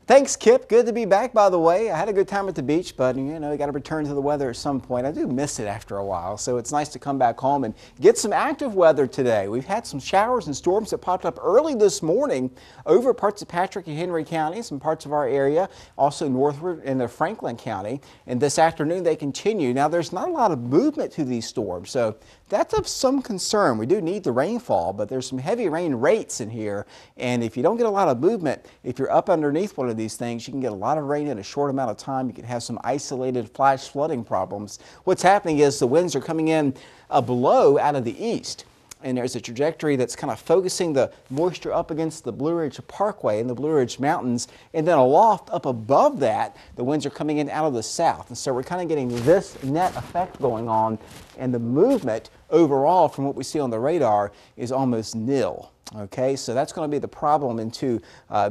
Thanks, Kip. Good to be back, by the way. I had a good time at the beach, but you got to return to the weather at some point. I do miss it after a while, so it's nice to come back home and get some active weather today. We've had some showers and storms that popped up early this morning over parts of Patrick and Henry counties, some parts of our area, also northward in the Franklin County. And this afternoon they continue. Now, there's not a lot of movement to these storms, so that's of some concern. We do need the rainfall, but there's some heavy rain rates in here. And if you don't get a lot of movement, if you're up underneath one of these things, you can get a lot of rain in a short amount of time. You can have some isolated flash flooding problems. What's happening is the winds are coming in below out of the east. And there's a trajectory that's kind of focusing the moisture up against the Blue Ridge Parkway and the Blue Ridge Mountains. And then aloft up above that, the winds are coming in out of the south. And so we're kind of getting this net effect going on. And the movement overall from what we see on the radar is almost nil. Okay, so that's going to be the problem into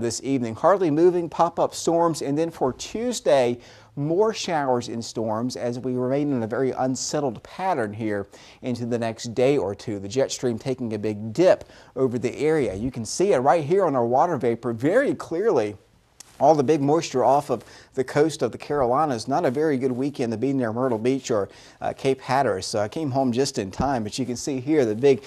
this evening. Hardly moving pop-up storms, and then for Tuesday, more showers and storms as we remain in a very unsettled pattern here into the next day or two. The jet stream taking a big dip over the area. You can see it right here on our water vapor very clearly. All the big moisture off of the coast of the Carolinas. Not a very good weekend to be near Myrtle Beach or Cape Hatteras. So I came home just in time, but you can see here the big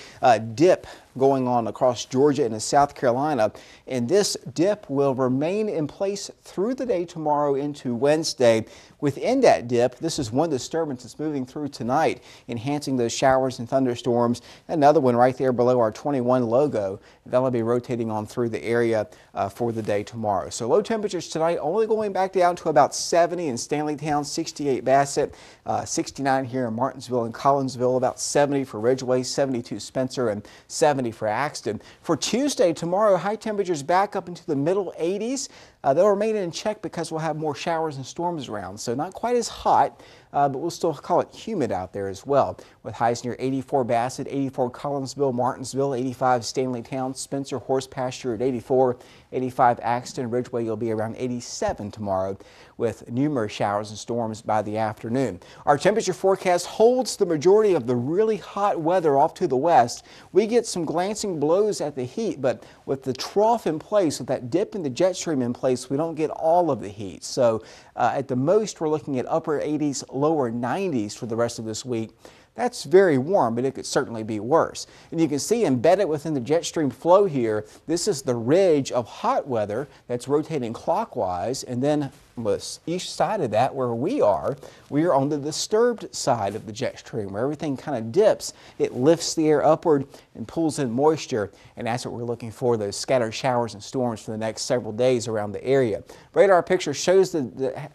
dip going on across Georgia and South Carolina. And this dip will remain in place through the day tomorrow into Wednesday. Within that dip, this is one disturbance that's moving through tonight, enhancing those showers and thunderstorms. Another one right there below our 21 logo. That'll be rotating on through the area for the day tomorrow. So low temperatures tonight only going back down to about 70 in Stanleytown, 68 Bassett, 69 here in Martinsville and Collinsville, about 70 for Ridgeway, 72 Spencer, and 70 for Axton. For Tuesday, tomorrow, high temperatures back up into the middle 80s. They'll remain in check because we'll have more showers and storms around. So not quite as hot, but we'll still call it humid out there as well, with highs near 84 Bassett, 84 Collinsville, Martinsville, 85 Stanleytown, Spencer, Horse Pasture at 84, 85 Axton, Ridgeway. You'll be around 87 tomorrow with numerous showers and storms by the afternoon. Our temperature forecast holds the majority of the really hot weather off to the west. We get some glancing blows at the heat, but with the trough in place, with that dip in the jet stream in place, we don't get all of the heat. So at the most, we're looking at upper 80s, lower 90s for the rest of this week. That's very warm, but it could certainly be worse. And you can see embedded within the jet stream flow here, this is the ridge of hot weather that's rotating clockwise. And then on the east side of that, where we are on the disturbed side of the jet stream, where everything kind of dips. It lifts the air upward and pulls in moisture. And that's what we're looking for, those scattered showers and storms for the next several days around the area. Radar picture shows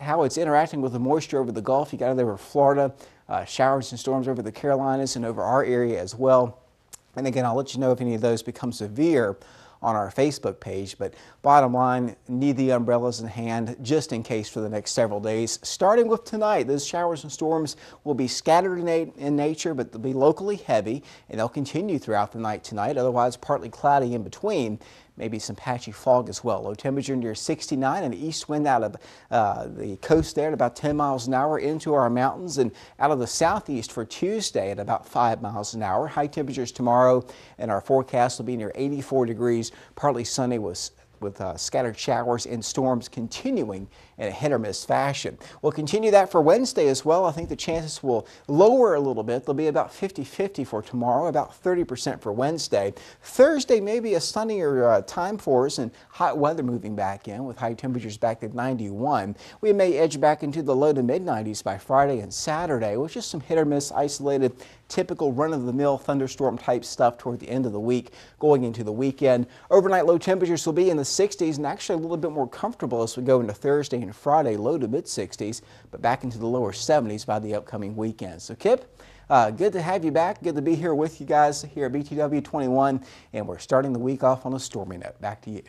how it's interacting with the moisture over the Gulf. You got it over Florida. Showers and storms over the Carolinas and over our area as well. And again, I'll let you know if any of those become severe on our Facebook page. But bottom line, need the umbrellas in hand just in case for the next several days. Starting with tonight, those showers and storms will be scattered in nature, but they'll be locally heavy, and they'll continue throughout the night tonight. Otherwise, partly cloudy in between. Maybe some patchy fog as well. Low temperature near 69, and east wind out of the coast there at about 10 miles an hour into our mountains, and out of the southeast for Tuesday at about 5 miles an hour. High temperatures tomorrow, and our forecast will be near 84 degrees, partly sunny with scattered showers and storms continuing in a hit or miss fashion. We'll continue that for Wednesday as well. I think the chances will lower a little bit. They'll be about 50-50 for tomorrow, about 30% for Wednesday. Thursday may be a sunnier time for us and hot weather moving back in with high temperatures back at 91. We may edge back into the low to mid 90s by Friday and Saturday, with just some hit or miss isolated typical run-of-the-mill thunderstorm type stuff toward the end of the week going into the weekend. Overnight low temperatures will be in the 60s and actually a little bit more comfortable as we go into Thursday and Friday, low to mid 60s, but back into the lower 70s by the upcoming weekend. So Kip, good to have you back. Good to be here with you guys here at BTW 21, and we're starting the week off on a stormy note. Back to you.